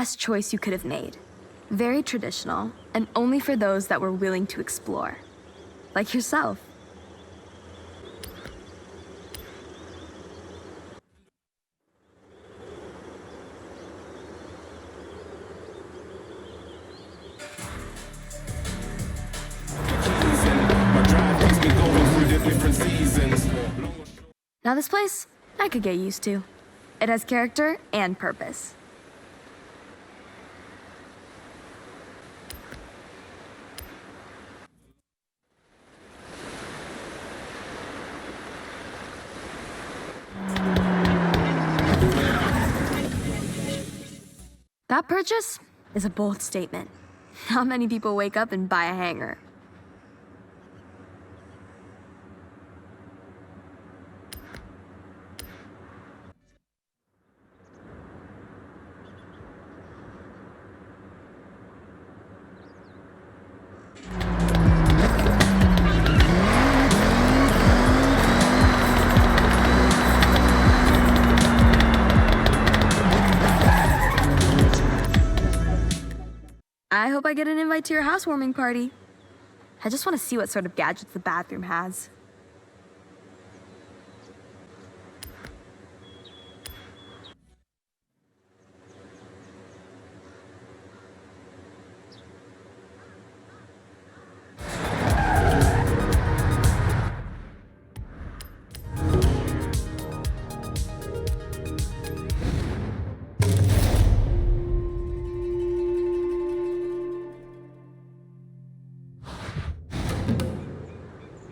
best choice you could have made. Very traditional, and only for those that were willing to explore. Like yourself. Now this place, I could get used to. It has character and purpose. That purchase is a bold statement. Not many people wake up and buy a hanger. I hope I get an invite to your housewarming party. I just want to see what sort of gadgets the bathroom has.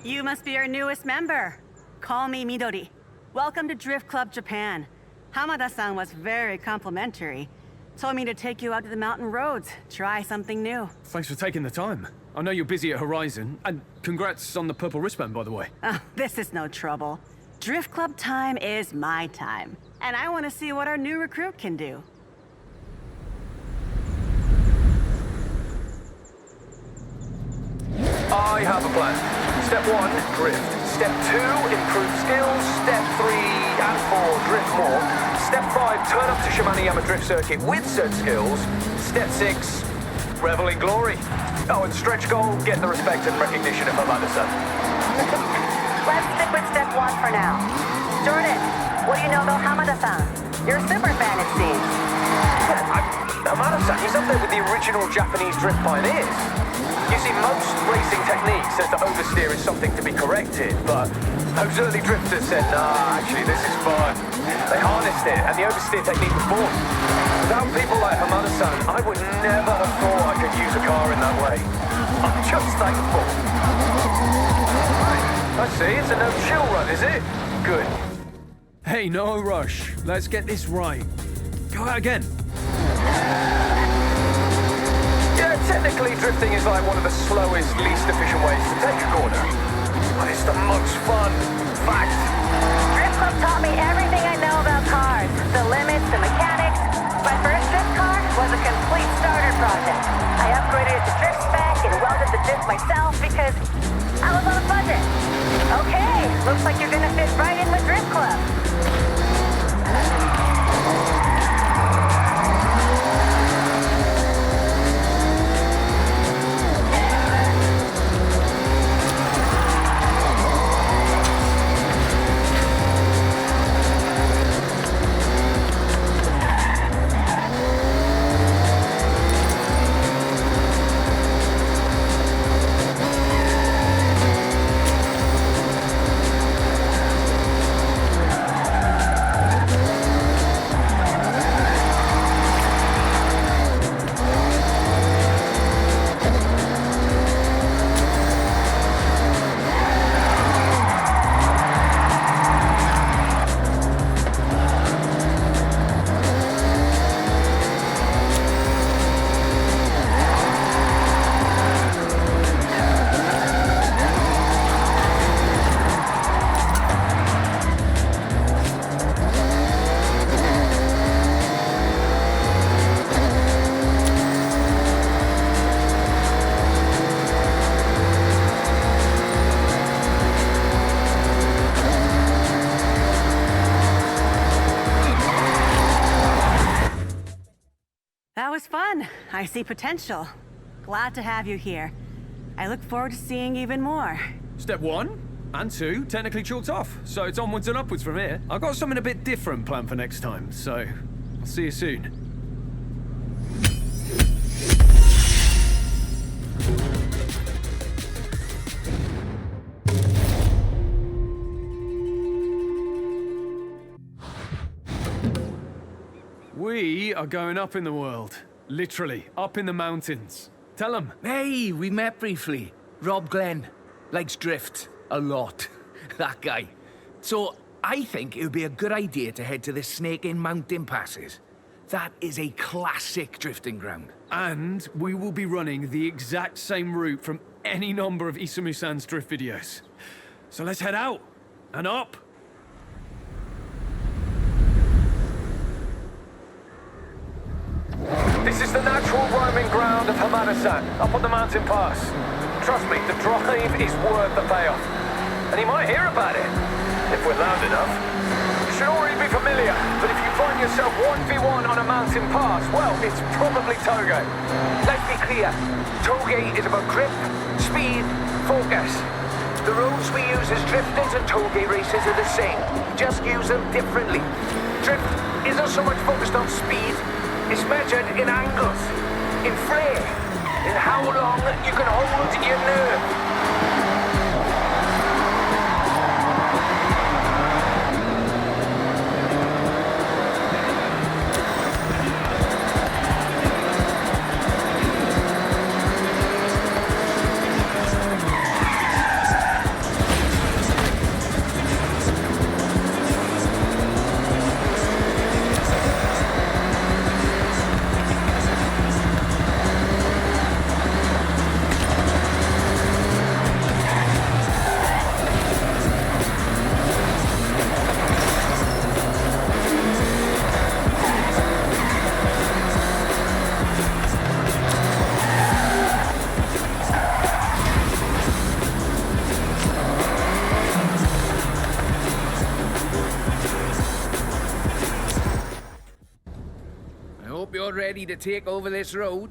You must be our newest member. Call me Midori. Welcome to Drift Club Japan. Hamada-san was very complimentary. Told me to take you out to the mountain roads, try something new. Thanks for taking the time. I know you're busy at Horizon, and congrats on the purple wristband, by the way. Oh, this is no trouble. Drift Club time is my time, and I want to see what our new recruit can do. I have a plan. Step 1, drift. Step 2, improve skills. Step 3 and 4, drift more. Step 5, turn up to Shimaniyama Drift Circuit with said skills. Step 6, revel in glory. Oh, and stretch goal, get the respect and recognition of Hamada-san. Let's stick with step 1 for now. Jordan, what do you know about Hamada-san? You're a super fan, it seems. Hamada-san, he's up there with the original Japanese drift pioneers. You see, most racing techniques says that oversteer is something to be corrected, but those early drifters said, nah, actually this is fun. They harnessed it, and the oversteer technique was born. Without people like Hamada-san, I would never have thought I could use a car in that way. I'm just thankful. I see, it's a no-chill run, is it? Good. Hey, no rush. Let's get this right. Go out again. Yeah, technically drifting is like one of the slowest, least efficient ways to take a corner. But it's the most fun. Fact. Drift Club taught me everything I know about cars. The limits, the mechanics. My first drift car was a complete starter project. I upgraded it to drift spec and welded the diff myself because I was on a budget. Okay, looks like you're gonna fit right in with Drift Club. I see potential. Glad to have you here. I look forward to seeing even more. Step 1 and 2 technically chalked off, so it's onwards and upwards from here. I've got something a bit different planned for next time, so I'll see you soon. We are going up in the world. Literally, up in the mountains. Tell them. Hey, we met briefly. Rob Glenn. Likes drift. A lot. That guy. So, I think it would be a good idea to head to the Snake-In Mountain Passes. That is a classic drifting ground. And we will be running the exact same route from any number of Isamu-san's drift videos. So let's head out and up. This is the natural roaming ground of Hamada-san, up on the mountain pass. Trust me, the drive is worth the payoff. And he might hear about it, if we're loud enough. You should already be familiar, but if you find yourself 1v1 on a mountain pass, well, it's probably Touge. Let's be clear. Touge is about grip, speed, focus. The roads we use as drifters and Touge races are the same. Just use them differently. Drift isn't so much focused on speed. It's measured in angles, in flair, in how long you can hold your nerve. Ready to take over this road.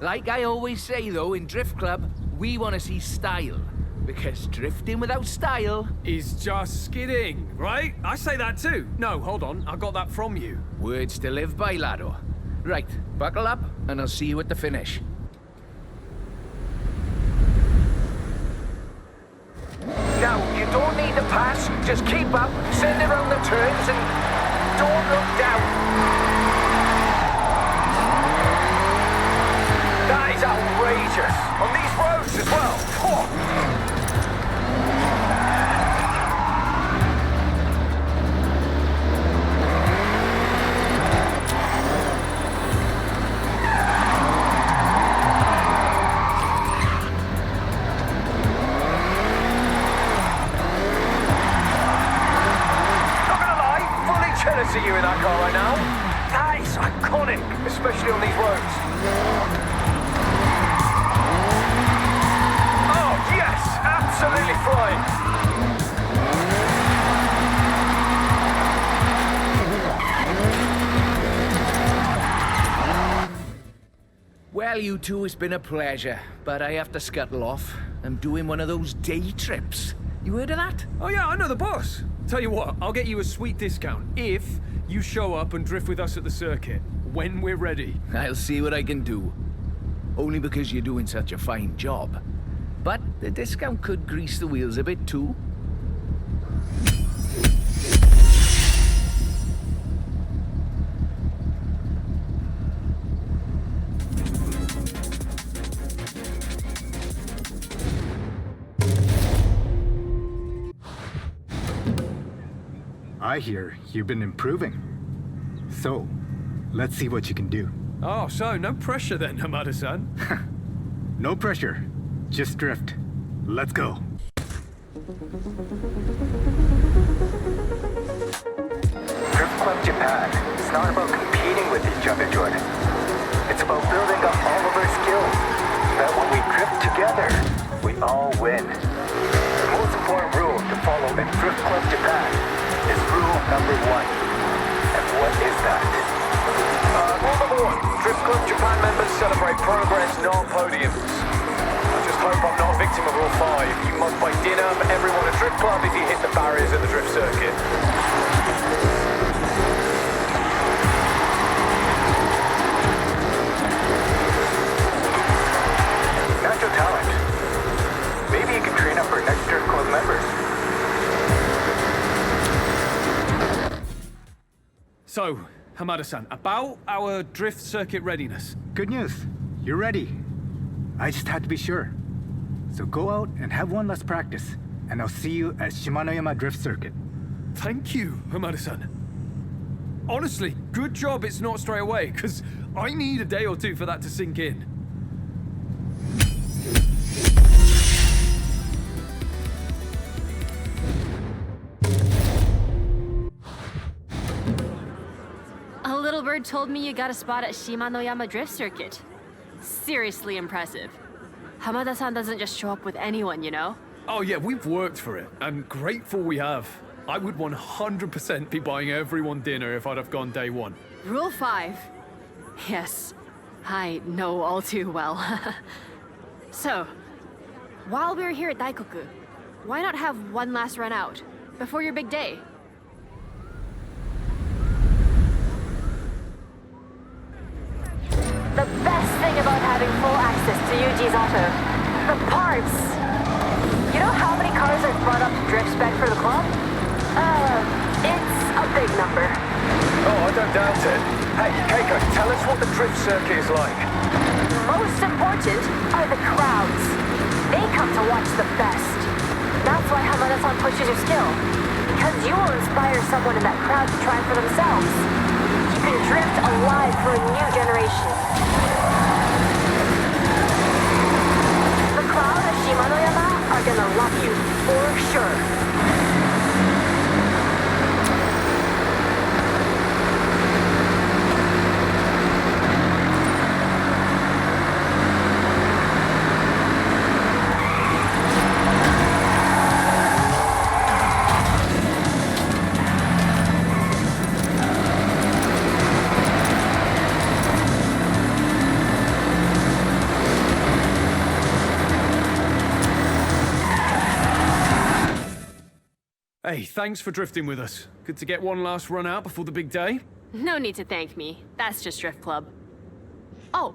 Like I always say though, in Drift Club, we want to see style. Because drifting without style is just skidding, right? I say that too. No, hold on, I got that from you. Words to live by, laddo. Right, buckle up and I'll see you at the finish. Now, you don't need to pass, just keep up, send around the turns and don't look down. That is outrageous! On these roads as well! Oh. Not gonna lie, fully jealous of you in that car right now. That is iconic, especially on these roads. Absolutely flying. Well, you two, it's been a pleasure, but I have to scuttle off. I'm doing one of those day trips. You heard of that? Oh yeah, I know the boss. Tell you what, I'll get you a sweet discount if you show up and drift with us at the circuit when we're ready. I'll see what I can do. Only because you're doing such a fine job. But the discount could grease the wheels a bit too. I hear you've been improving. So, let's see what you can do. Oh, so no pressure then, Hamada-san. No pressure. Just drift. Let's go. Drift Club Japan is not about competing with each other, Jordan. It's about building up all of our skills so that when we drift together, we all win. The most important rule to follow in Drift Club Japan is rule number 1. And what is that? Rule number one, Drift Club Japan members celebrate progress, not podiums. I just hope I'm not a victim of Rule 5. You must buy dinner for everyone at Drift Club if you hit the barriers of the drift circuit. Natural talent. Maybe you can train up our next Drift Club members. So, Hamada-san, about our drift circuit readiness. Good news. You're ready. I just had to be sure. So go out and have one last practice, and I'll see you at Shimanoyama Drift Circuit. Thank you, Hamada-san. Honestly, good job it's not straight away, because I need a day or two for that to sink in. A little bird told me you got a spot at Shimanoyama Drift Circuit. Seriously impressive. Hamada-san doesn't just show up with anyone, you know? Oh yeah, we've worked for it, and grateful we have. I would 100% be buying everyone dinner if I'd have gone day one. Rule 5. Yes, I know all too well. So, while we're here at Daikoku, why not have one last run out before your big day? The best thing about having full access to Yuji's auto, the parts. You know how many cars I've brought up to drift spec for the club? It's a big number. Oh, I don't doubt it. Hey, Keiko, tell us what the drift circuit is like. Most important are the crowds. They come to watch the best. That's why Hamada-san pushes your skill. Because you will inspire someone in that crowd to try for themselves. You can drift alive for a new generation. The crowd at Shimanoyama are gonna love you, for sure. Hey, thanks for drifting with us. Good to get one last run out before the big day. No need to thank me. That's just Drift Club. Oh,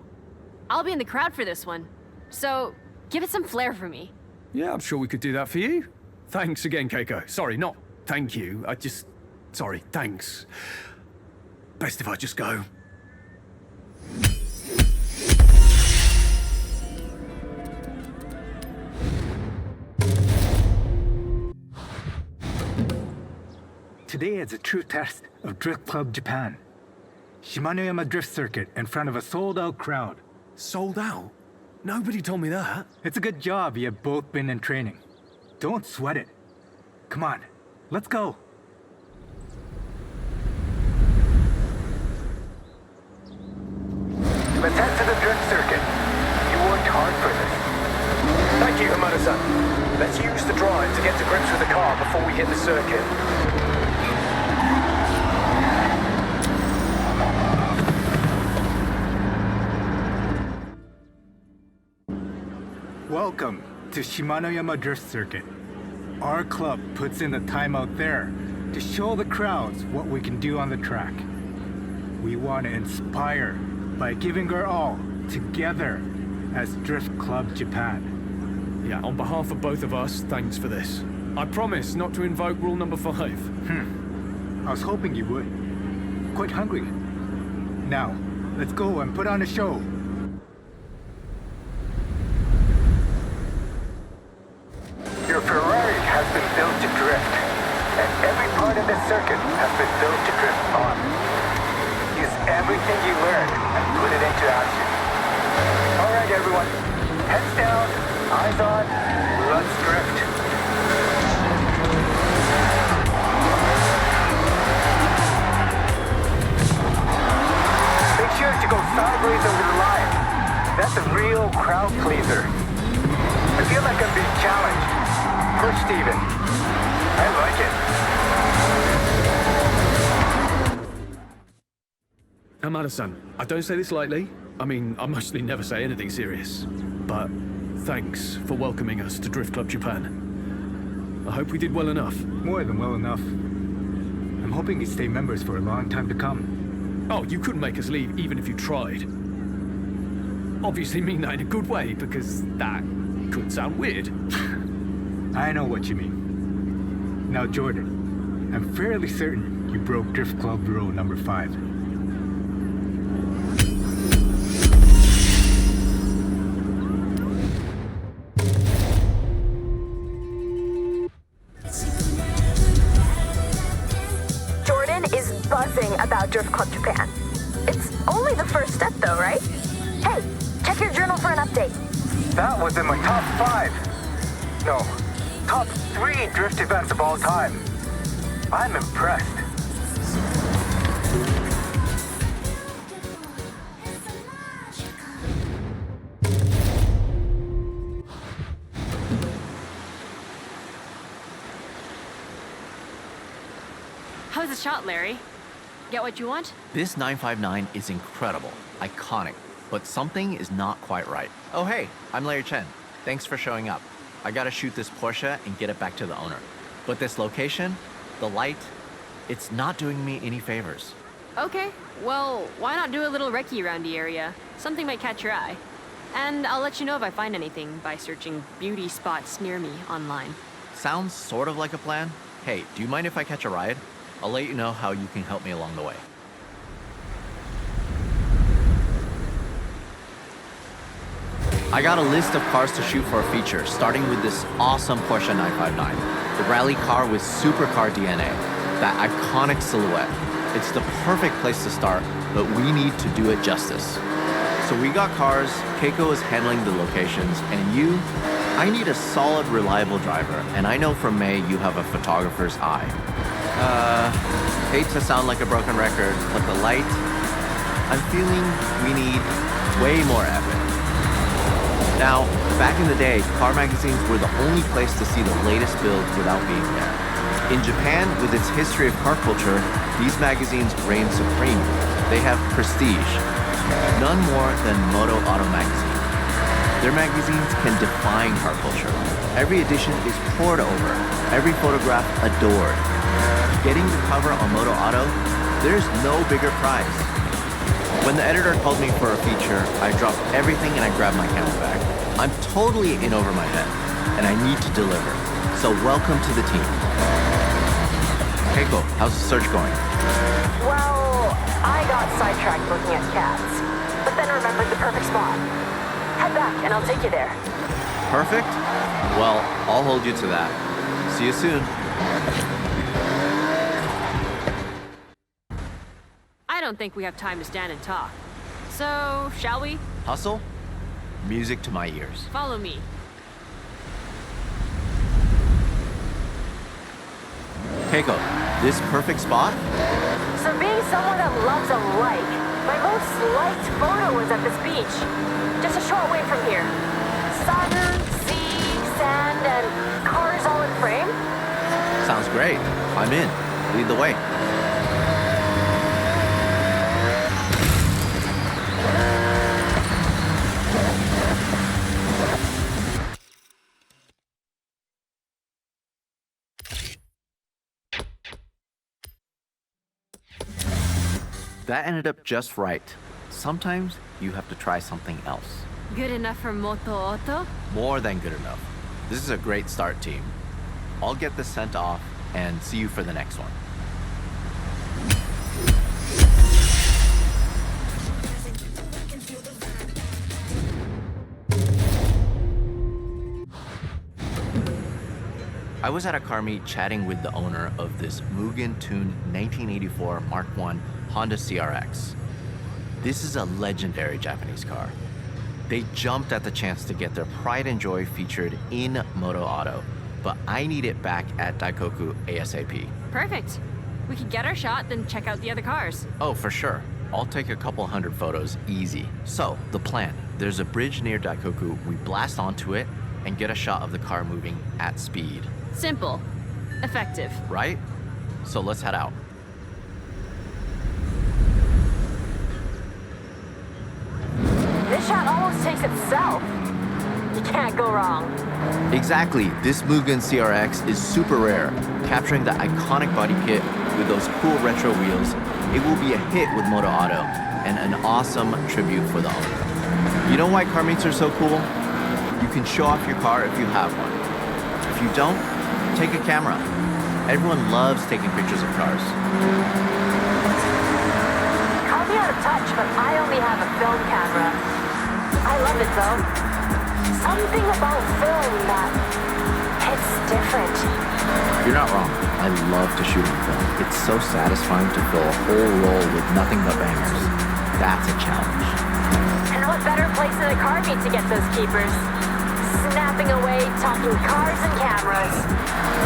I'll be in the crowd for this one. So, give it some flair for me. Yeah, I'm sure we could do that for you. Thanks again, Keiko. Sorry, not thank you. Sorry, thanks. Best if I just go. Today is a true test of Drift Club Japan. Shimanoyama Drift Circuit in front of a sold-out crowd. Sold out? Nobody told me that. It's a good job you have both been in training. Don't sweat it. Come on, let's go. Let's head to the drift circuit. You worked hard for this. Thank you, Hamada-san. Let's use the drive to get to grips with the car before we hit the circuit. Welcome to Shimanoyama Drift Circuit. Our club puts in the time out there to show the crowds what we can do on the track. We want to inspire by giving our all together as Drift Club Japan. Yeah, on behalf of both of us, thanks for this. I promise not to invoke rule number 5. I was hoping you would. Quite hungry. Now, let's go and put on a show. Your Ferrari has been built to drift, and every part of this circuit has been built to drift on. Use everything you learned and put it into action. All right, everyone. Heads down, eyes on, let's drift. Make sure to go sideways over the line. That's a real crowd pleaser. I feel like I'm being challenged. Push, Steven. I like it. Hamada-san, I don't say this lightly. I mean, I mostly never say anything serious. But thanks for welcoming us to Drift Club Japan. I hope we did well enough. More than well enough. I'm hoping you stay members for a long time to come. Oh, you couldn't make us leave even if you tried. Obviously mean that in a good way, because that could sound weird. I know what you mean. Now, Jordan, I'm fairly certain you broke Drift Club rule number 5. Jordan is buzzing about Drift Club Japan. It's only the first step though, right? Hey, check your journal for an update. That was in my top 5. No, top 3 drift events of all time. I'm impressed. How's the shot, Larry? Get what you want? This 959 is incredible, iconic, but something is not quite right. Oh hey, I'm Larry Chen. Thanks for showing up. I gotta shoot this Porsche and get it back to the owner. But this location, the light, it's not doing me any favors. Okay, well, why not do a little recce around the area? Something might catch your eye. And I'll let you know if I find anything by searching beauty spots near me online. Sounds sort of like a plan. Hey, do you mind if I catch a ride? I'll let you know how you can help me along the way. I got a list of cars to shoot for a feature, starting with this awesome Porsche 959. The rally car with supercar DNA, that iconic silhouette. It's the perfect place to start, but we need to do it justice. So we got cars, Keiko is handling the locations, and you, I need a solid, reliable driver, and I know from May you have a photographer's eye. Hate to sound like a broken record, but the light, I'm feeling we need way more effort. Now, back in the day, car magazines were the only place to see the latest builds without being there. In Japan, with its history of car culture, these magazines reign supreme. They have prestige, none more than Moto Auto magazine. Their magazines can define car culture. Every edition is pored over, every photograph adored. Getting the cover on Moto Auto, there's no bigger prize. When the editor called me for a feature, I dropped everything and I grabbed my camera bag. I'm totally in over my head, and I need to deliver. So welcome to the team. Keiko, how's the search going? Well, I got sidetracked looking at cats, but then remembered the perfect spot. Head back and I'll take you there. Perfect? Well, I'll hold you to that. See you soon. I don't think we have time to stand and talk. So, shall we? Hustle? Music to my ears. Follow me. Keiko, this perfect spot? So being someone that loves a like, my most liked photo was at this beach. Just a short way from here. Sun, sea, sand, and cars all in frame. Sounds great. I'm in. Lead the way. That ended up just right. Sometimes you have to try something else. Good enough for Moto Auto? More than good enough. This is a great start, team. I'll get this sent off and see you for the next one. I was at a car meet chatting with the owner of this Mugen-tuned 1984 Mark I Honda CRX. This is a legendary Japanese car. They jumped at the chance to get their pride and joy featured in Moto Auto, but I need it back at Daikoku ASAP. Perfect. We could get our shot, then check out the other cars. Oh, for sure. I'll take a couple hundred photos, easy. So, the plan. There's a bridge near Daikoku, we blast onto it, and get a shot of the car moving at speed. Simple. Effective. Right? So let's head out. This shot almost takes itself. You can't go wrong. Exactly, this Mugen CRX is super rare. Capturing the iconic body kit with those cool retro wheels, it will be a hit with Moto Auto and an awesome tribute for the owner. You know why car meets are so cool? You can show off your car if you have one. If you don't, take a camera. Everyone loves taking pictures of cars. Call me out of touch, but I only have a film camera. I love it though. Something about film that hits different. You're not wrong. I love to shoot on film. It's so satisfying to fill a whole roll with nothing but bangers. That's a challenge. And what better place than a car meet to get those keepers? Snapping away, talking cars and cameras.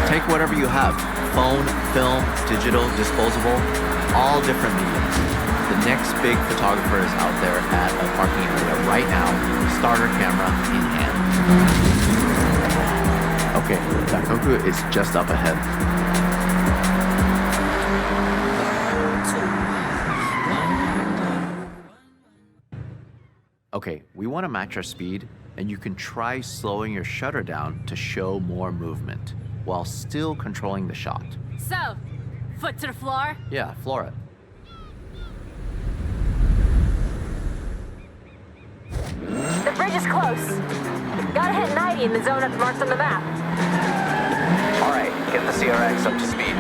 Take whatever you have. Phone, film, digital, disposable, all different mediums. The next big photographer is out there at a parking area right now, starter camera in hand. Okay, Daikoku is just up ahead. Okay, we want to match our speed, and you can try slowing your shutter down to show more movement, while still controlling the shot. So, foot to the floor. Yeah, floor it. The bridge is close. Gotta hit 90 in the zone that's marked on the map. All right, get the CRX up to speed.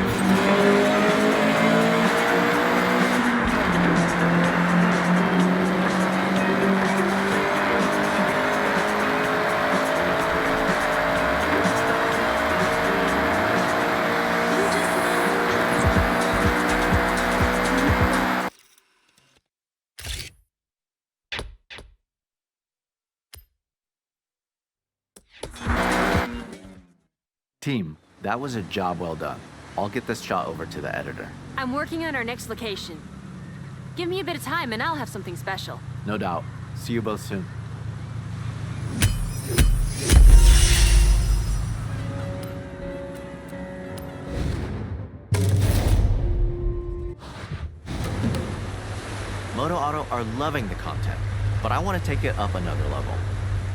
Team, that was a job well done. I'll get this shot over to the editor. I'm working on our next location. Give me a bit of time and I'll have something special. No doubt. See you both soon. Moto Auto are loving the content, but I want to take it up another level.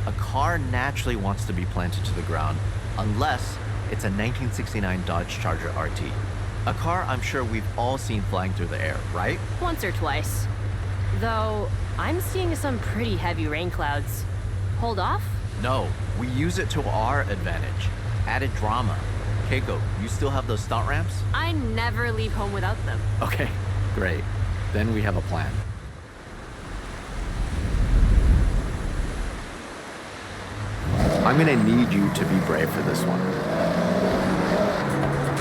A car naturally wants to be planted to the ground, unless it's a 1969 Dodge Charger RT. A car I'm sure we've all seen flying through the air, right? Once or twice. Though, I'm seeing some pretty heavy rain clouds. Hold off? No, we use it to our advantage. Added drama. Keiko, you still have those stunt ramps? I never leave home without them. Okay, great. Then we have a plan. I'm gonna need you to be brave for this one.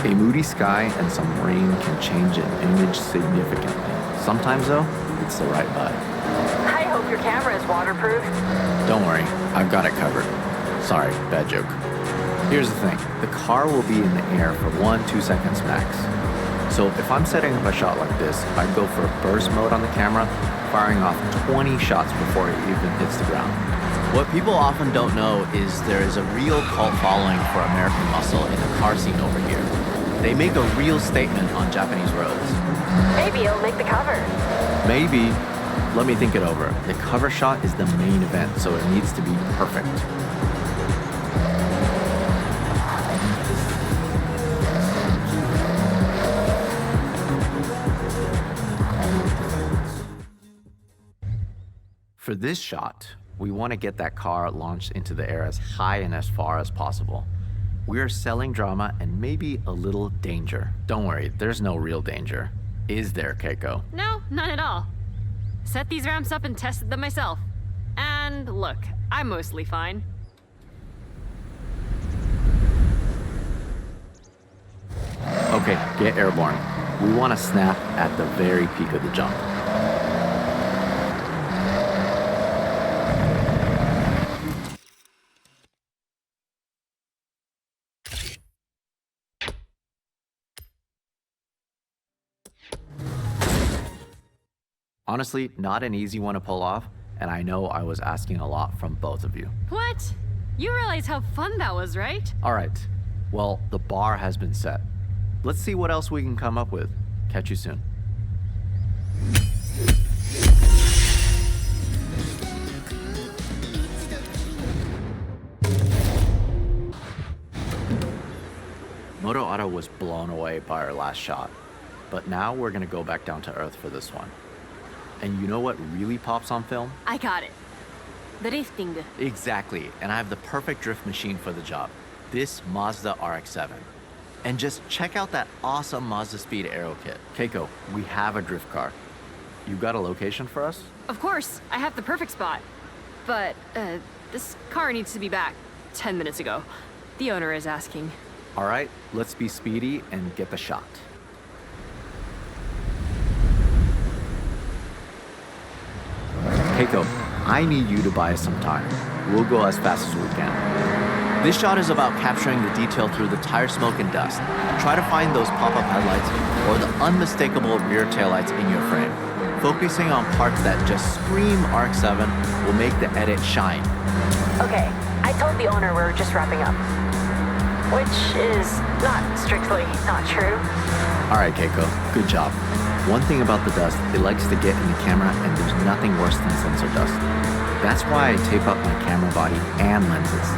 A moody sky and some rain can change an image significantly. Sometimes though, it's the right vibe. I hope your camera is waterproof. Don't worry, I've got it covered. Sorry, bad joke. Here's the thing, the car will be in the air for 1-2 seconds max. So if I'm setting up a shot like this, I'd go for burst mode on the camera, firing off 20 shots before it even hits the ground. What people often don't know is there is a real cult following for American muscle in the car scene over here. They make a real statement on Japanese roads. Maybe it'll make the cover. Maybe. Let me think it over. The cover shot is the main event, so it needs to be perfect. For this shot, we want to get that car launched into the air as high and as far as possible. We are selling drama and maybe a little danger. Don't worry, there's no real danger. Is there, Keiko? No, none at all. Set these ramps up and tested them myself. And look, I'm mostly fine. Okay, get airborne. We want to snap at the very peak of the jump. Honestly, not an easy one to pull off, and I know I was asking a lot from both of you. What? You realize how fun that was, right? All right, well, the bar has been set. Let's see what else we can come up with. Catch you soon. Moto Auto was blown away by our last shot, but now we're gonna go back down to earth for this one. And you know what really pops on film? I got it. Drifting. Exactly, and I have the perfect drift machine for the job. This Mazda RX-7. And just check out that awesome Mazda Speed Aero kit. Keiko, we have a drift car. You got a location for us? Of course, I have the perfect spot. But, this car needs to be back 10 minutes ago. The owner is asking. All right, let's be speedy and get the shot. Keiko, I need you to buy us some time. We'll go as fast as we can. This shot is about capturing the detail through the tire smoke and dust. Try to find those pop-up headlights or the unmistakable rear taillights in your frame. Focusing on parts that just scream RX-7 will make the edit shine. Okay, I told the owner we're just wrapping up. Which is not strictly not true. All right, Keiko, good job. One thing about the dust, it likes to get in the camera, and there's nothing worse than sensor dust. That's why I tape up my camera body and lenses.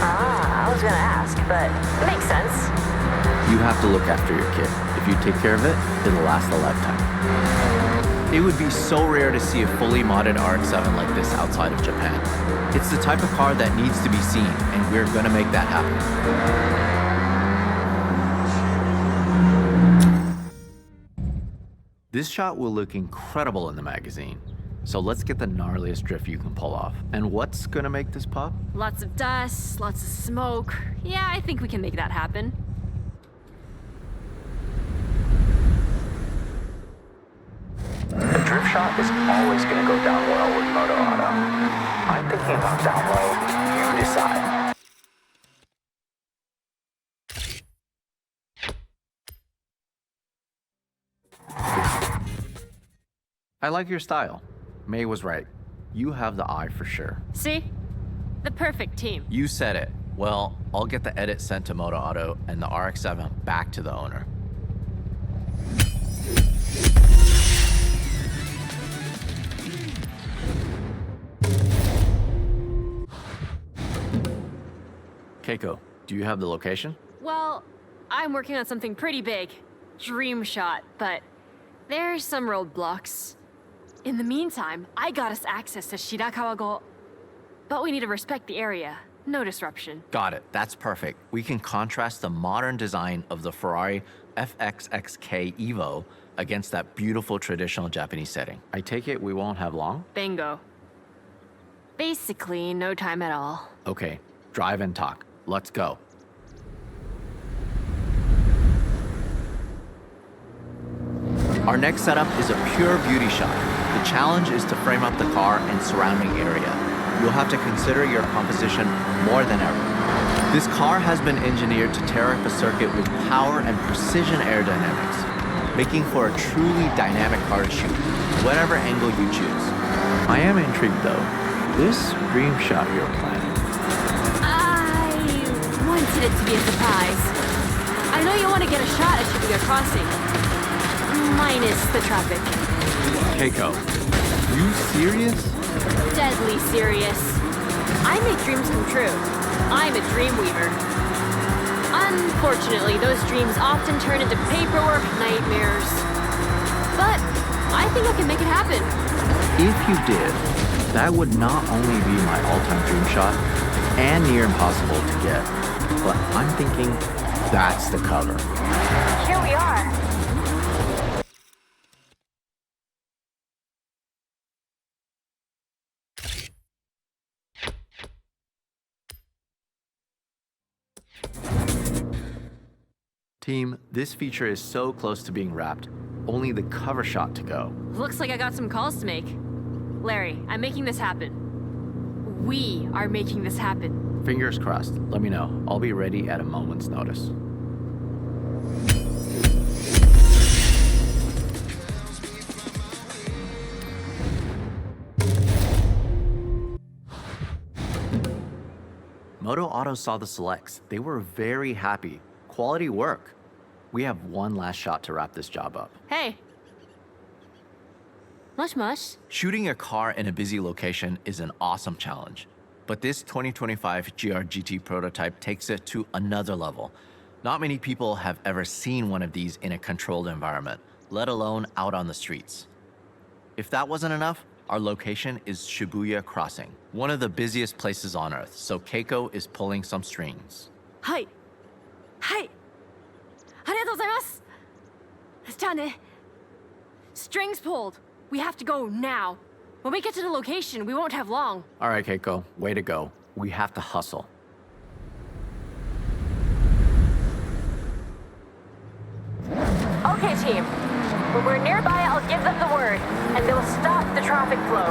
I was gonna ask, but it makes sense. You have to look after your kit. If you take care of it, it'll last a lifetime. It would be so rare to see a fully modded RX-7 like this outside of Japan. It's the type of car that needs to be seen, and we're gonna make that happen. This shot will look incredible in the magazine. So let's get the gnarliest drift you can pull off. And what's gonna make this pop? Lots of dust, lots of smoke. Yeah, I think we can make that happen. The drift shot is always going to go down well with Moto Auto. I'm thinking about down low. You decide. I like your style. May was right. You have the eye for sure. See? The perfect team. You said it. Well, I'll get the edit sent to Moto Auto and the RX-7 back to the owner. Keiko, do you have the location? Well, I'm working on something pretty big. Dream shot, but there's some roadblocks. In the meantime, I got us access to Shirakawa-go. But we need to respect the area. No disruption. Got it. That's perfect. We can contrast the modern design of the Ferrari FXXK Evo against that beautiful traditional Japanese setting. I take it we won't have long? Bingo. Basically, no time at all. Okay, drive and talk. Let's go. Our next setup is a pure beauty shot. The challenge is to frame up the car and surrounding area. You'll have to consider your composition more than ever. This car has been engineered to tear up a circuit with power and precision aerodynamics, making for a truly dynamic car to shoot, whatever angle you choose. I am intrigued though. This dream shot you're planning. I wanted it to be a surprise. I know you want to get a shot at Shibuya Crossing. Minus the traffic. Keiko, you serious? Deadly serious. I make dreams come true. I'm a dream weaver. Unfortunately, those dreams often turn into paperwork nightmares. But I think I can make it happen. If you did, that would not only be my all-time dream shot and near impossible to get, but I'm thinking that's the cover. Here we are. Team, this feature is so close to being wrapped. Only the cover shot to go. Looks like I got some calls to make. Larry, I'm making this happen. We are making this happen. Fingers crossed. Let me know. I'll be ready at a moment's notice. Moto Auto saw the selects. They were very happy. Quality work. We have one last shot to wrap this job up. Hey. Mush. Shooting a car in a busy location is an awesome challenge. But this 2025 GR GT prototype takes it to another level. Not many people have ever seen one of these in a controlled environment, let alone out on the streets. If that wasn't enough, our location is Shibuya Crossing, one of the busiest places on Earth, so Keiko is pulling some strings. Hi. Hi. ありがとうございます。じゃあね。Strings pulled. We have to go now. When we get to the location, we won't have long. All right, Keiko, way to go. We have to hustle. Okay, team. When we're nearby, I'll give them the word, and they'll stop the traffic flow.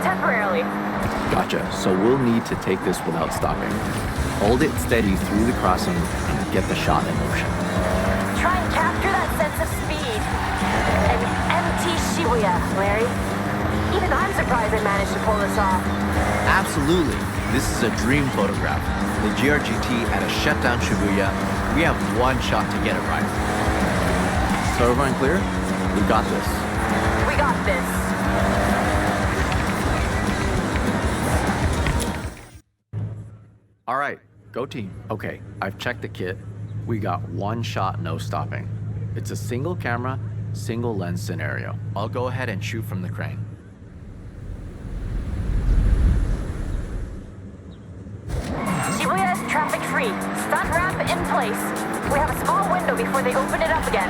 Temporarily. Gotcha, so we'll need to take this without stopping. Hold it steady through the crossing and get the shot in motion. Try and capture that sense of speed. An empty Shibuya, Larry. Even I'm surprised I managed to pull this off. Absolutely. This is a dream photograph. The GRGT at a shutdown Shibuya. We have one shot to get it right. So everyone clear? We got this. We got this. All right, go team. Okay, I've checked the kit. We got one shot, no stopping. It's a single camera, single lens scenario. I'll go ahead and shoot from the crane. Shibuya is traffic-free. Stunt ramp in place. We have a small window before they open it up again.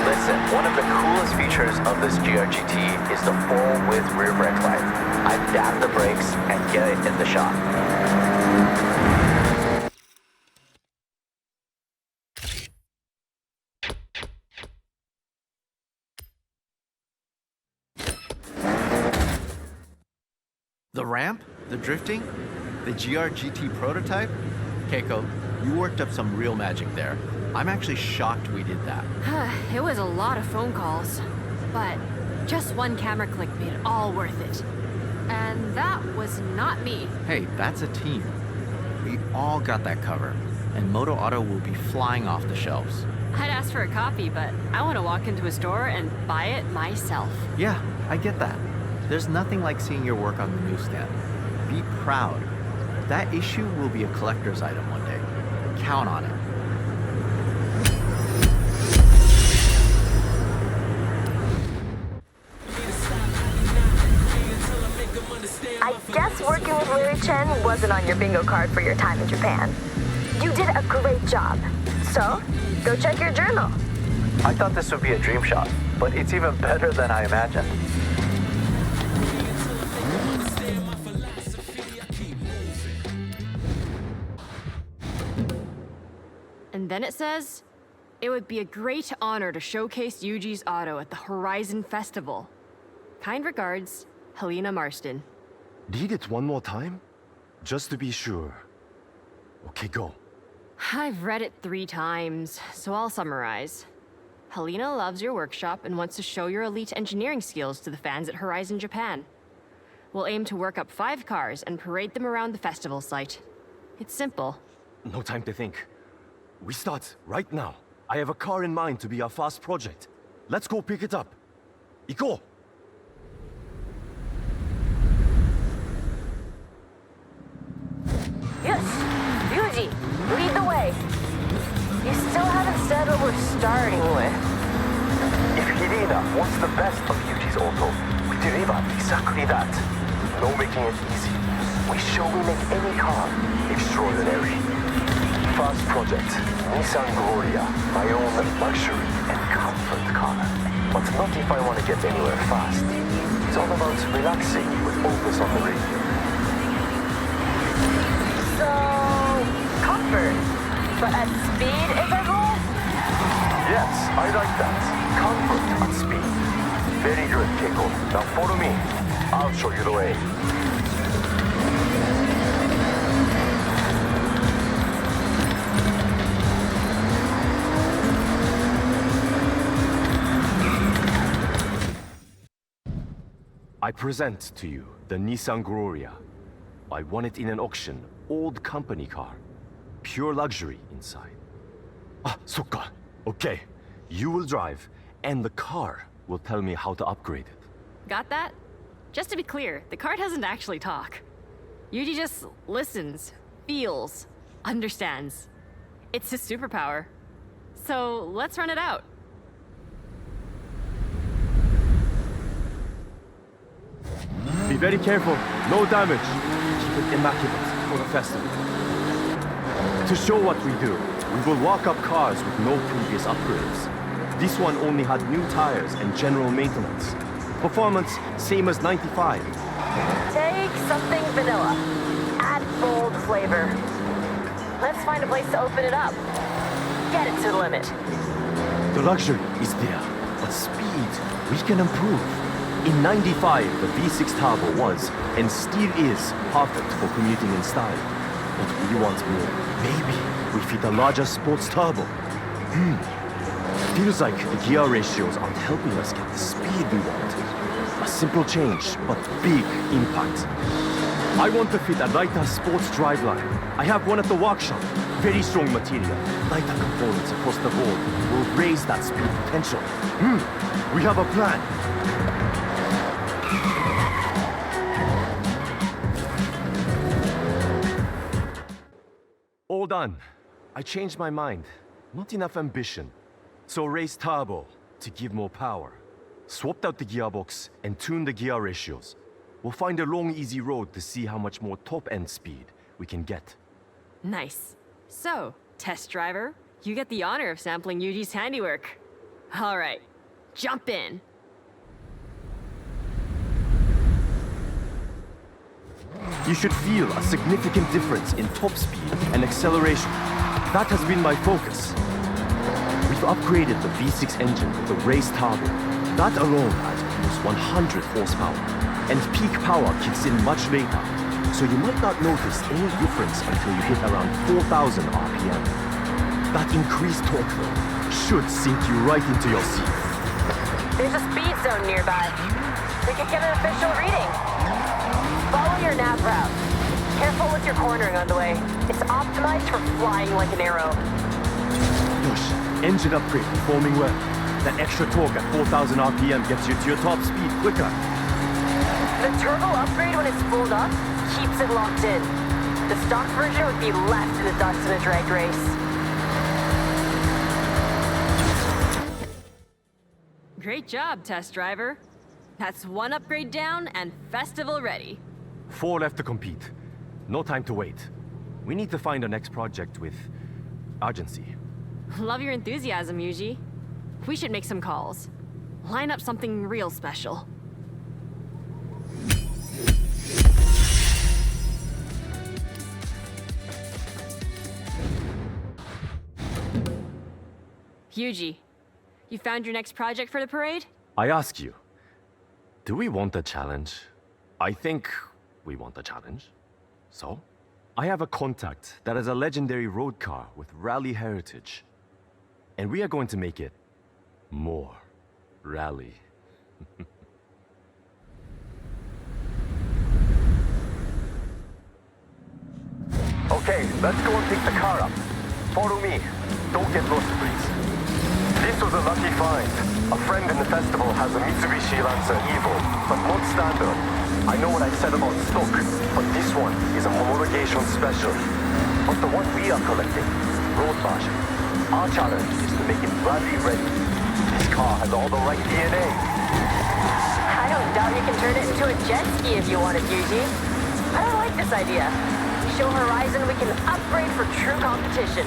Listen, one of the coolest features of this GRGT is the full width rear brake light. I dab the brakes and get it in the shot. The ramp, the drifting, the GRGT prototype? Keiko, you worked up some real magic there. I'm actually shocked we did that. It was a lot of phone calls, but just one camera click made it all worth it. And that was not me. Hey, that's a team. We all got that covered, and Moto Auto will be flying off the shelves. I'd ask for a copy, but I want to walk into a store and buy it myself. Yeah, I get that. There's nothing like seeing your work on the newsstand. Be proud. That issue will be a collector's item one day. Count on it. I guess working with Larry Chen wasn't on your bingo card for your time in Japan. You did a great job. So, go check your journal. I thought this would be a dream shot, but it's even better than I imagined. And then it says, it would be a great honor to showcase Yuji's auto at the Horizon Festival. Kind regards, Helena Marston. Read it one more time? Just to be sure. Okay, go. I've read it 3 times, so I'll summarize. Helena loves your workshop and wants to show your elite engineering skills to the fans at Horizon Japan. We'll aim to work up 5 cars and parade them around the festival site. It's simple. No time to think. We start right now. I have a car in mind to be our fast project. Let's go pick it up. Iko! Yes, Yuji, lead the way. You still haven't said what we're starting with. If Helena wants the best of Yuji's auto, we deliver exactly that. No making it easy. We show we make any car extraordinary. Fast project, Nissan Gloria, my own luxury and comfort car. But not if I want to get anywhere fast. It's all about relaxing with focus on the radio. So, comfort. But at speed is our goal? Yes, I like that. Comfort at speed. Very good, Keiko. Now follow me. I'll show you the way. I present to you the Nissan Gloria. I won it in an auction, old company car. Pure luxury inside. Ah, sokka. Okay. You will drive, and the car will tell me how to upgrade it. Got that? Just to be clear, the car doesn't actually talk. Yuji just listens, feels, understands. It's a superpower. So let's run it out. Be very careful. No damage. Keep it immaculate for the festival. To show what we do, we will walk up cars with no previous upgrades. This one only had new tires and general maintenance. Performance, same as 95. Take something vanilla. Add bold flavor. Let's find a place to open it up. Get it to the limit. The luxury is there, but speed, we can improve. In 95, the V6 turbo was, and still is, perfect for commuting in style. But we want more. Maybe we fit a larger sports turbo. Feels like the gear ratios aren't helping us get the speed we want. A simple change, but big impact. I want to fit a lighter sports driveline. I have one at the workshop. Very strong material. Lighter components across the board will raise that speed potential. We have a plan. All done. I changed my mind. Not enough ambition. So raised turbo to give more power. Swapped out the gearbox and tuned the gear ratios. We'll find a long, easy road to see how much more top-end speed we can get. Nice. So, test driver, you get the honor of sampling Yuji's handiwork. All right, jump in. You should feel a significant difference in top speed and acceleration. That has been my focus. We've upgraded the V6 engine with the race turbo. That alone adds almost 100 horsepower, and peak power kicks in much later, so you might not notice any difference until you hit around 4,000 RPM. That increased torque, though, should sink you right into your seat. There's a speed zone nearby. We could get an official reading. Follow your nav route. Careful with your cornering on the way. It's optimized for flying like an arrow. Push. Engine upgrade performing well. That extra torque at 4,000 RPM gets you to your top speed quicker. The turbo upgrade when it's pulled up keeps it locked in. The stock version would be left in the dust in a drag race. Great job, test driver. That's one upgrade down and festival ready. 4 left to compete. No time to wait. We need to find our next project with urgency. Love your enthusiasm, Yuji. We should make some calls. Line up something real special. Yuji, you found your next project for the parade? I ask you, do we want a challenge? I think we want a challenge. So, I have a contact that has a legendary road car with rally heritage. And we are going to make it more rally. Okay, let's go and pick the car up. Follow me. Don't get lost, please. This was a lucky find. A friend in the festival has a Mitsubishi Lancer Evo, but not standard. I know what I said about stock, but this one is a homologation special. But the one we are collecting, road version. Our challenge is to make it rally ready. This car has all the right DNA. I don't doubt you can turn it into a jet ski if you wanted, Yuji. I don't like this idea. Show Horizon we can upgrade for true competition.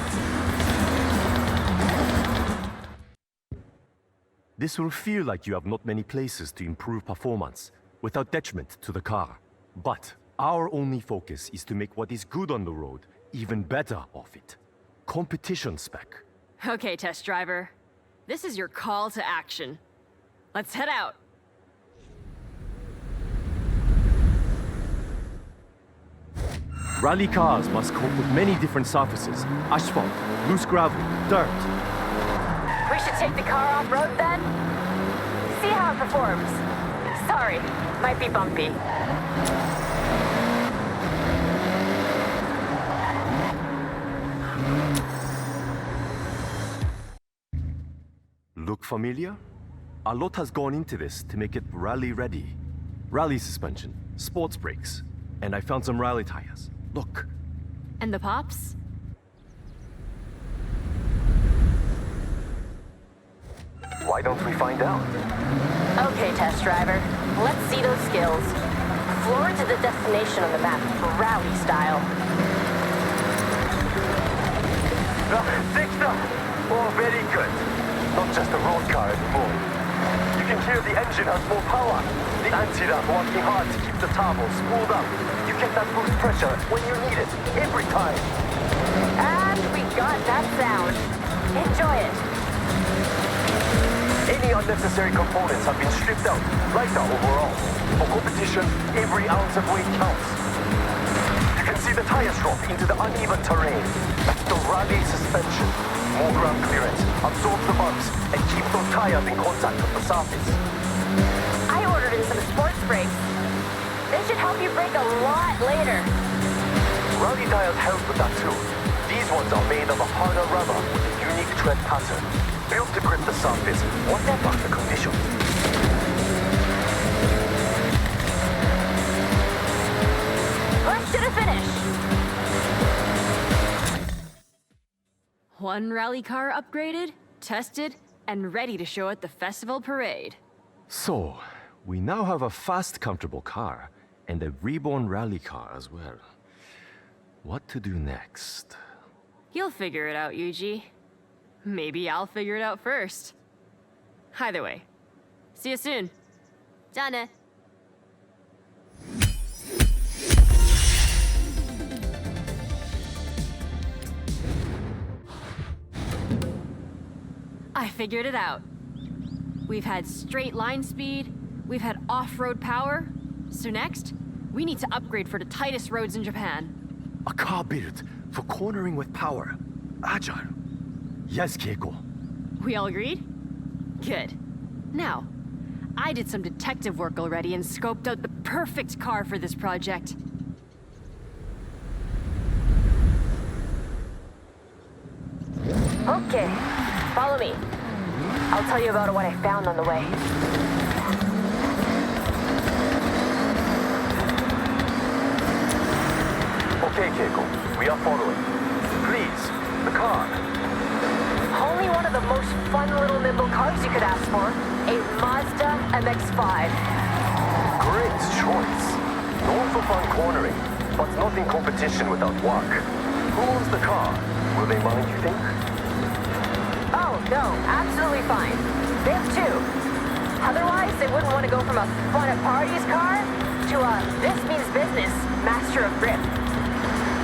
This will feel like you have not many places to improve performance without detriment to the car. But our only focus is to make what is good on the road even better off it. Competition spec. Okay, test driver. This is your call to action. Let's head out. Rally cars must cope with many different surfaces. Asphalt, loose gravel, dirt. We should take the car off-road then? See how it performs. Sorry, might be bumpy. Look familiar? A lot has gone into this to make it rally ready. Rally suspension, sports brakes, and I found some rally tires. Look. And the pops? Why don't we find out? Okay, test driver. Let's see those skills. Forward to the destination on the map, rally style. Victor! Oh, very good. Not just a road car anymore. You can hear the engine has more power. The anti-wrap working hard to keep the turbo spooled up. You get that boost pressure when you need it, every time. And we got that sound. Enjoy it. Any unnecessary components have been stripped out, lighter overall. For competition, every ounce of weight counts. You can see the tires drop into the uneven terrain. That's the rally suspension. More ground clearance, absorb the bumps, and keep those tires in contact with the surface. I ordered in some sports brakes. They should help you brake a lot later. Rally tires help with that too. These ones are made of a harder rubber with a unique tread pattern, built to grip the surface, whatever the condition. Push to the finish. One rally car upgraded, tested, and ready to show at the festival parade. So, we now have a fast, comfortable car, and a reborn rally car as well. What to do next? You'll figure it out, Yuji. Maybe I'll figure it out first. Either way, see you soon. じゃあね. I figured it out. We've had straight line speed, we've had off-road power, so next, we need to upgrade for the tightest roads in Japan. A car built for cornering with power. Agile. Yes, Keiko. We all agreed? Good. Now, I did some detective work already and scoped out the perfect car for this project. Okay, follow me. I'll tell you about what I found on the way. Okay, Keiko. We are following. Please, the car. Only one of the most fun little nimble cars you could ask for. A Mazda MX-5. Great choice. Known for fun cornering, but not in competition without work. Who owns the car? Will they mind, you think? Oh, no, absolutely fine. They have two. Otherwise, they wouldn't want to go from a fun at parties car to a this means business master of grip.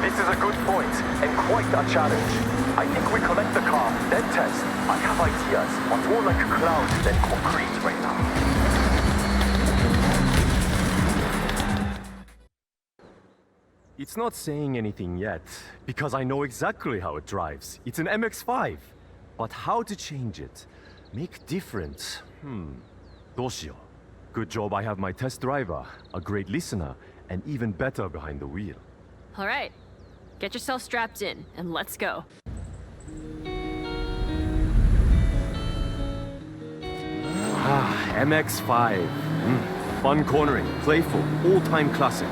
This is a good point, and quite a challenge. I think we collect the car, then test. I have ideas, but more like clouds than concrete right now. It's not saying anything yet, because I know exactly how it drives. It's an MX-5. But how to change it? Make different? どうしよう. Good job I have my test driver, a great listener, and even better behind the wheel. All right, get yourself strapped in, and let's go. MX-5. Fun cornering, playful, all-time classic.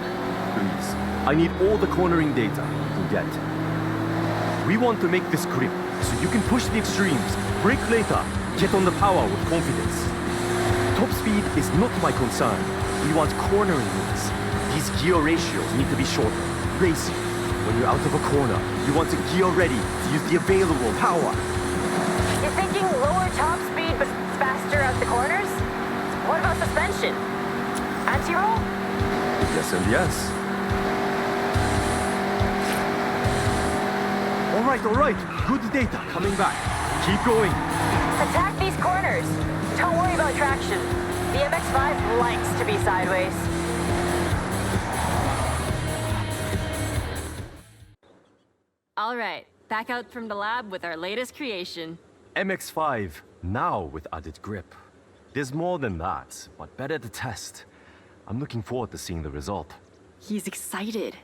Please, I need all the cornering data you can get. We want to make this grip, so you can push the extremes, brake later, get on the power with confidence. Top speed is not my concern. We want cornering moves. These gear ratios need to be shorter, racy. When you're out of a corner, you want to gear ready to use the available power. You're thinking lower top speed but faster out the corners? What about suspension? Anti-roll? Yes and yes. All right. Good data coming back. Keep going. Attack these corners. Don't worry about traction. The MX-5 likes to be sideways. All right, back out from the lab with our latest creation. MX-5, now with added grip. There's more than that, but better to test. I'm looking forward to seeing the result. He's excited.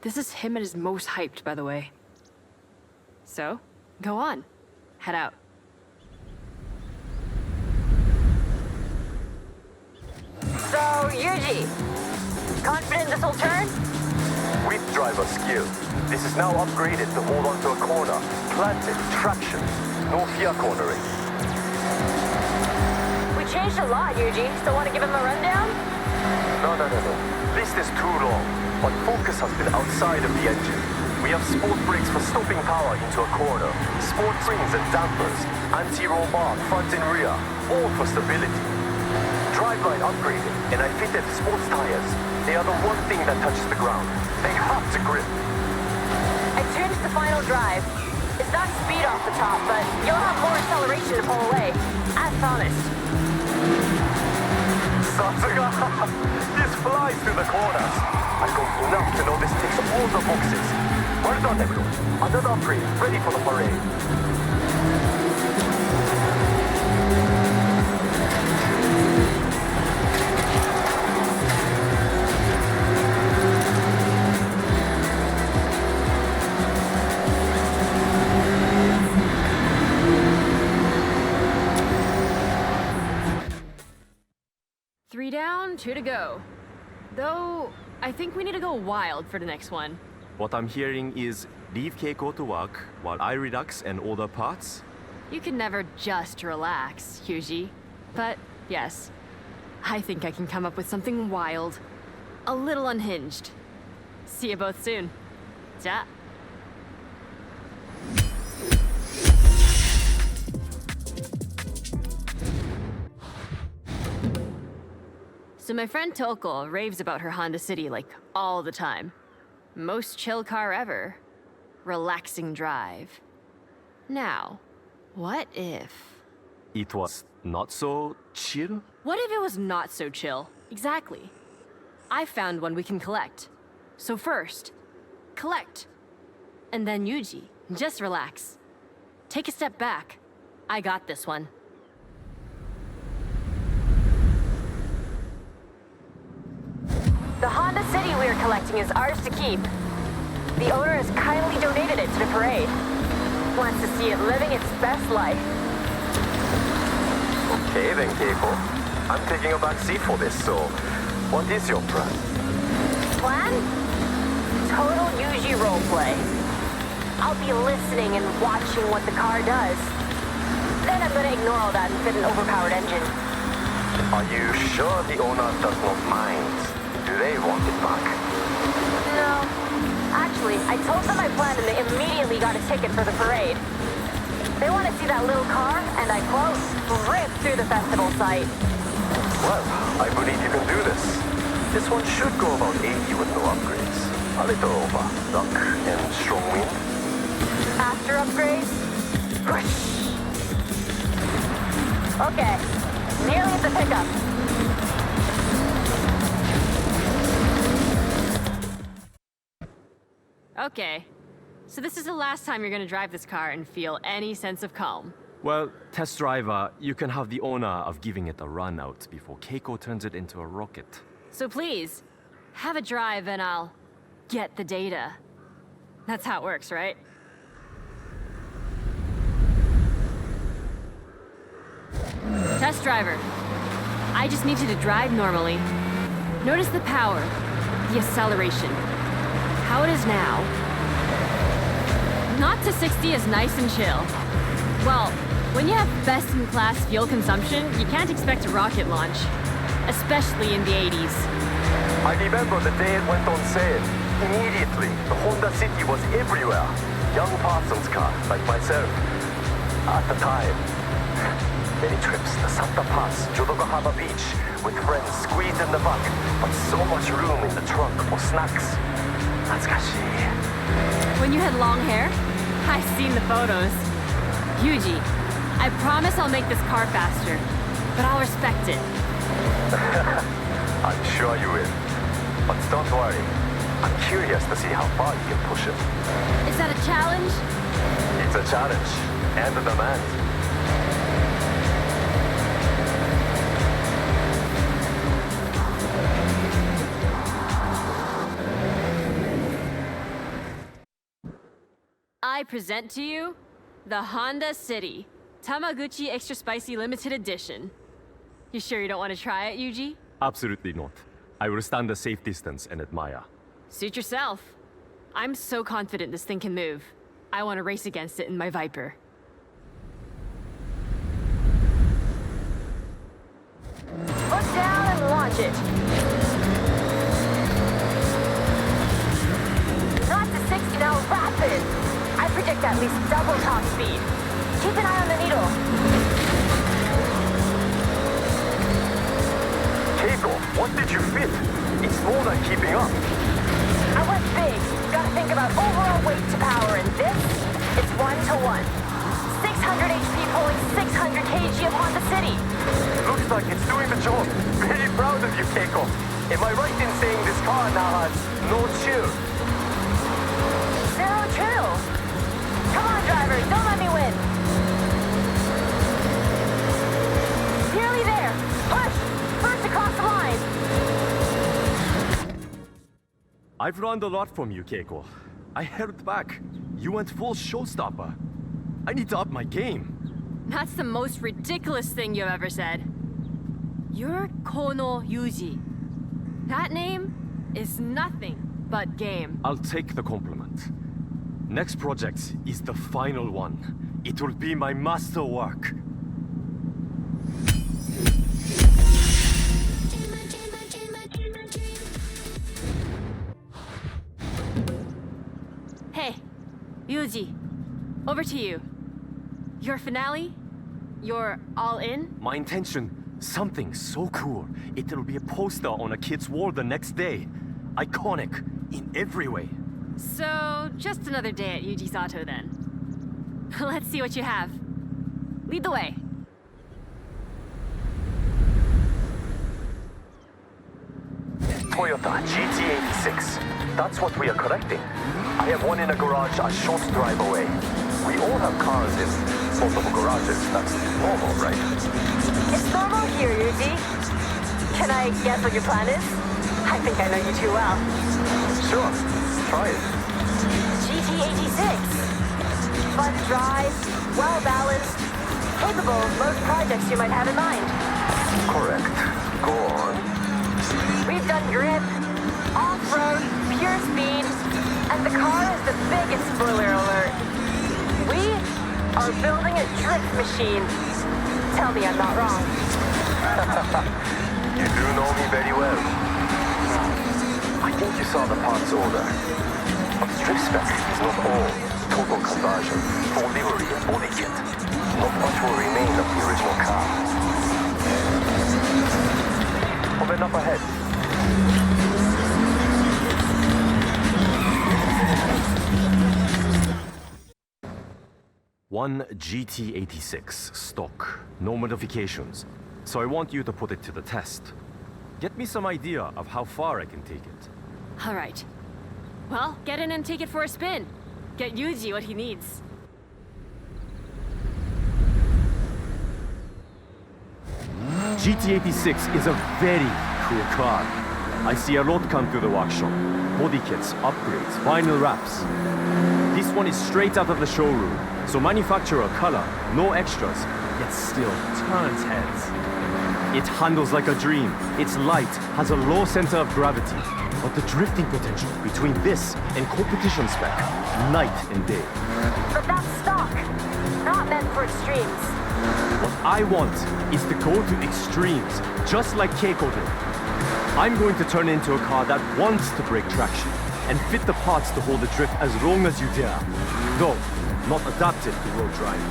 This is him at his most hyped, by the way. So, go on. Head out. So, Yuji, confident this will turn? With driver skill. This is now upgraded to hold onto a corner. Planted, traction. No fear cornering. changed a lot, Yuji. Still want to give him a rundown? No. List is too long, but focus has been outside of the engine. We have sport brakes for stopping power into a corner, sport springs and dampers, anti-roll bar front and rear, all for stability. Driveline upgraded, and I fitted sports tires. They are the one thing that touches the ground. They have to grip. I tuned the final drive. It's not speed off the top, but you'll have more acceleration to pull away, as promised. Satsuga! This flies through the corners. I got enough to know this ticks all the boxes. Well done, everyone. Another upgrade, ready for the parade. 3 down, 2 to go. Though, I think we need to go wild for the next one. What I'm hearing is leave Keiko to work while I relax and order parts. You can never just relax, Yuji. But yes, I think I can come up with something wild. A little unhinged. See you both soon. Ja. So my friend Toko raves about her Honda City like all the time. Most chill car ever. Relaxing drive. Now, what if... It was not so chill? What if it was not so chill? Exactly. I found one we can collect. So first, collect. And then Yuji, just relax. Take a step back. I got this one. The Honda City we are collecting is ours to keep. The owner has kindly donated it to the parade. Wants to see it living its best life. Okay then, Keiko. I'm taking a back seat for this, so what is your plan? Plan? Total Yuji roleplay. I'll be listening and watching what the car does. Then I'm gonna ignore all that and fit an overpowered engine. Are you sure the owner does not mind? Do they want it back? No. Actually, I told them my plan and they immediately got a ticket for the parade. They want to see that little car, and I quote, rip through the festival site. Well, I believe you can do this. This one should go about 80 with no upgrades. A little over luck and strong wind. After upgrades? Whoosh. Okay, nearly at the pickup. Okay. So this is the last time you're gonna drive this car and feel any sense of calm. Well, test driver, you can have the honor of giving it a run out before Keiko turns it into a rocket. So please, have a drive and I'll get the data. That's how it works, right? Test driver. I just need you to drive normally. Notice the power, the acceleration. How it is now. Not to 60 is nice and chill. Well, when you have best-in-class fuel consumption, you can't expect a rocket launch. Especially in the 80s. I remember the day it went on sale. Immediately, the Honda City was everywhere. Young Parsons car, like myself. At the time, many trips to Santa Pass, Jodoga Harbor Beach, with friends squeezed in the back, but so much room in the trunk for snacks. Natsukashi. When you had long hair? I've seen the photos. Yuji, I promise I'll make this car faster, but I'll respect it. I'm sure you will. But don't worry. I'm curious to see how far you can push it. Is that a challenge? It's a challenge and a demand. I present to you the Honda City Tamaguchi Extra Spicy Limited Edition. You sure you don't want to try it, Yuji? Absolutely not. I will stand a safe distance and admire. Suit yourself. I'm so confident this thing can move. I want to race against it in my Viper. watch it. Not to 60, no, rapid. I predict at least double top speed. Keep an eye on the needle. Keiko, what did you fit? It's more than keeping up. I went big. Gotta think about overall weight to power, and this, it's 1-to-1. 600 HP pulling 600 kg upon the city. Looks like it's doing the job. Very proud of you, Keiko. Am I right in saying this car now has no chill? Zero chill. Come on, drivers, don't let me win. Nearly there. Push. First across the line. I've learned a lot from you, Keiko. I held back. You went full showstopper. I need to up my game. That's the most ridiculous thing you've ever said. You're Kono Yuji. That name is nothing but game. I'll take the compliment. Next project is the final one. It will be my masterwork. Hey, Yuji, over to you. Your finale? You're all in? My intention, something so cool. It'll be a poster on a kid's wall the next day. Iconic in every way. So, just another day at Yuji's Auto then. Let's see what you have. Lead the way. Toyota GT86. That's what we are collecting. I have one in a garage a short drive away. We all have cars in multiple garages. That's normal, right? It's normal here, Yuji. Can I guess what your plan is? I think I know you too well. Sure. Try it. GT86. Fun drive, well-balanced, capable of most projects you might have in mind. Correct. Go on. We've done grip, off-road, pure speed, and the car is the biggest spoiler alert. We are building a drift machine. Tell me I'm not wrong. You do know me very well. I think you saw the parts order. But the drift spec is not all total conversion, full livery and body kit. Not much will remain of the original car. Open up ahead. One GT86 stock, no modifications. So I want you to put it to the test. Get me some idea of how far I can take it. All right. Well, get in and take it for a spin. Get Yuji what he needs. GT86 is a very cool car. I see a lot come through the workshop. Body kits, upgrades, vinyl wraps. This one is straight out of the showroom, so manufacturer color, no extras, yet still turns heads. It handles like a dream. Its light has a low center of gravity, but the drifting potential between this and competition spec, night and day. But that's stock, not meant for extremes. What I want is to go to extremes, just like Keiko did. I'm going to turn it into a car that wants to break traction and fit the parts to hold the drift as long as you dare. Though, not adapted to road driving.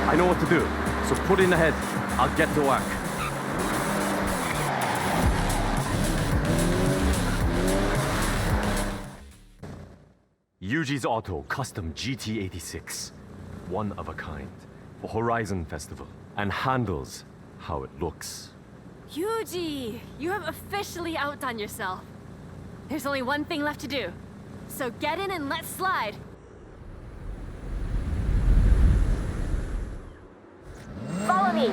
I know what to do, so put in ahead. I'll get to work. Yuji's Auto Custom GT86. One of a kind for Horizon Festival, and handles how it looks. Yuji, you have officially outdone yourself. There's only one thing left to do. So get in and let's slide. Follow me.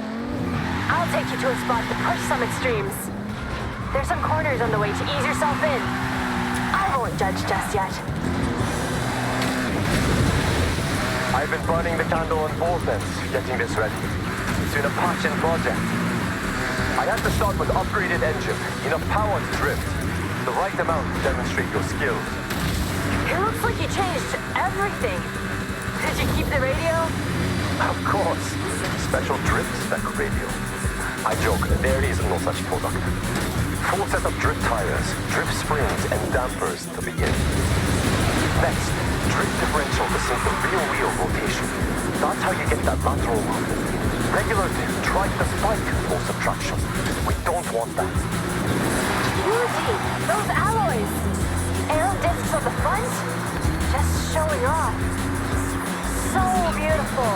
I'll take you to a spot to push some extremes. There's some corners on the way to ease yourself in. I won't judge just yet. I've been burning the candle on both ends, getting this ready. It's been a passion project. I had to start with upgraded engine, enough power to drift, the right amount to demonstrate your skills. It looks like you changed everything. Did you keep the radio? Of course, special drift spec radio. I joke, there is no such product. Full set of drift tires, drift springs, and dampers to begin. Next, drift differential to sync the real wheel rotation. That's how you get that lateral movement. Regular drift tried to spike force of traction. We don't want that. Yuji, those alloys. Aero discs on the front, just showing off. So beautiful.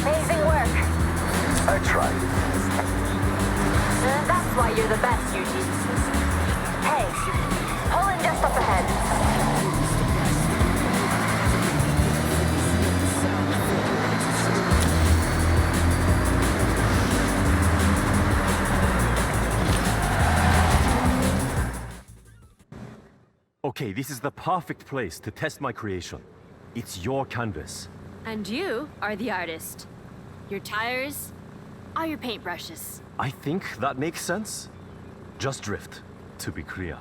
Amazing work. I tried. And that's why you're the best, Yuji. Hey, pull in just up ahead. Okay, this is the perfect place to test my creation. It's your canvas. And you are the artist. Your tires are your paintbrushes. I think that makes sense. Just drift, to be clear.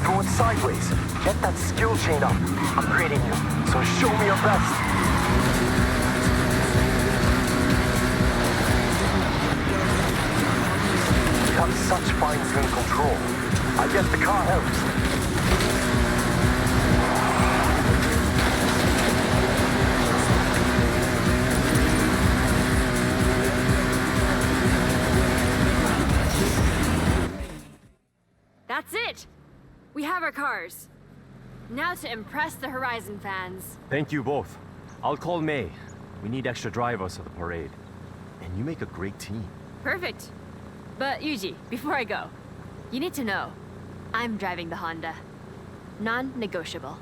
Going sideways. Get that skill chain up. I'm grading you, so show me your best. You have such fine-tuned control. I guess the car helps. That's it! We have our cars. Now to impress the Horizon fans. Thank you both. I'll call May. We need extra drivers at the parade. And you make a great team. Perfect. But Yuji, before I go, you need to know, I'm driving the Honda. Non-negotiable.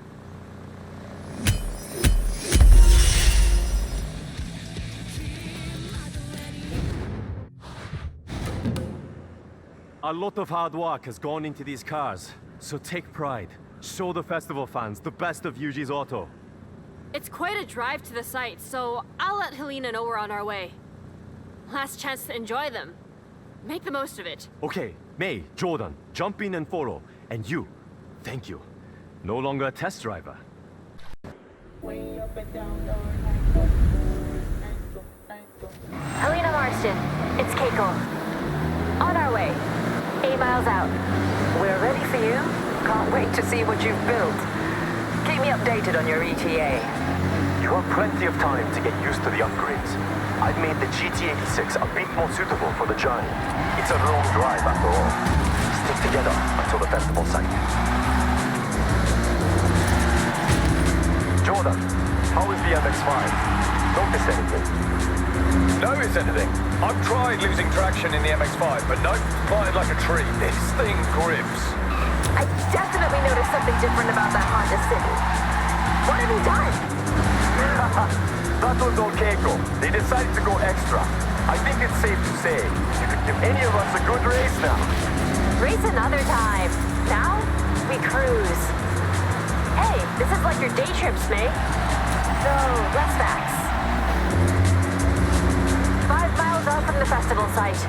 A lot of hard work has gone into these cars, so take pride. Show the festival fans the best of Yuji's auto. It's quite a drive to the site, so I'll let Helena know we're on our way. Last chance to enjoy them. Make the most of it. Okay, May, Jordan, jump in and follow. And you, thank you. No longer a test driver. Helena Marston, it's Keiko. On our way. 8 miles out. We're ready for you. Can't wait to see what you've built. Keep me updated on your ETA. You have plenty of time to get used to the upgrades. I've made the GT86 a bit more suitable for the journey. It's a long drive after all. Stick together until the festival site. Jordan, how is the MX-5? Notice anything? Notice anything? I've tried losing traction in the MX-5, but nope, planted like a tree. This thing grips. I definitely noticed something different about that Honda City. What have you done? That was on Keiko. They decided to go extra. I think it's safe to say you could give any of us a good race now. Race another time. Now, we cruise. Hey, this is like your day trips, May. So, less facts. 5 miles out from the festival site.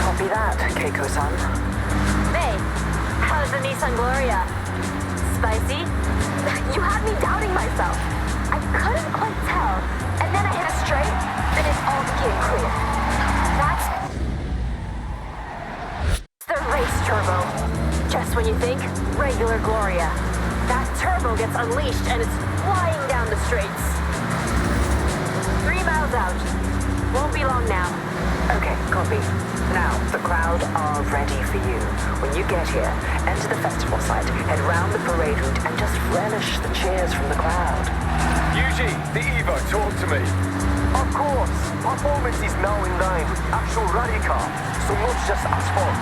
Copy that, Keiko-san. May, how's the Nissan Gloria? Spicy? You had me doubting myself. I couldn't quite tell. And then I hit a straight, and it all became clear. That's the race turbo. Just when you think, regular Gloria. That turbo gets unleashed and it's flying down the straights. 3 miles out. Won't be long now. Okay, copy. Now, the crowd are ready for you. When you get here, enter the festival site, head round the parade route, and just relish the cheers from the crowd. Yuji, the Evo, talk to me. Of course, performance is now in line with actual rally car, so not just asphalt.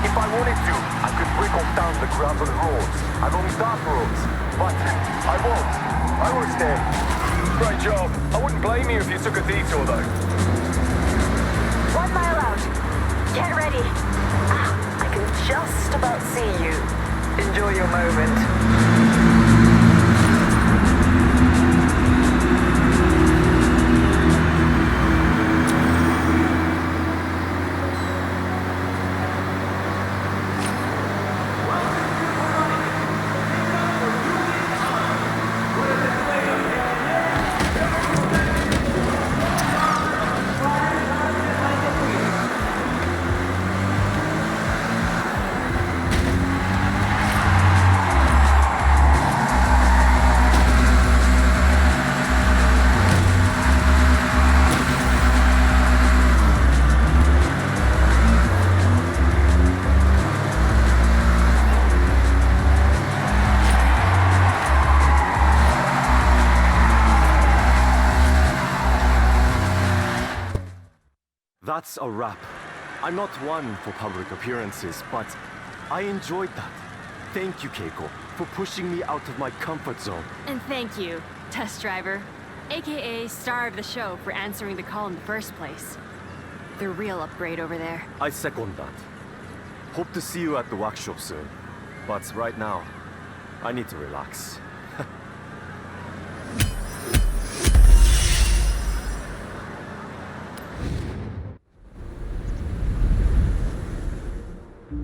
If I wanted to, I could break off down the gravel roads, along dark roads, but I won't. I will stay. Great job. I wouldn't blame you if you took a detour, though. 1 mile out. Get ready. I can just about see you. Enjoy your moment. That's a wrap. I'm not one for public appearances, but I enjoyed that. Thank you, Keiko, for pushing me out of my comfort zone. And thank you, test driver, aka star of the show, for answering the call in the first place. The real upgrade over there. I second that. Hope to see you at the workshop soon. But right now, I need to relax.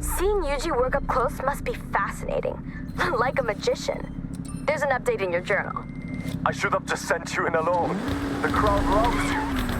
Seeing Yuji work up close must be fascinating. Like a magician. There's an update in your journal. I should have just sent you in alone. The crowd loves you.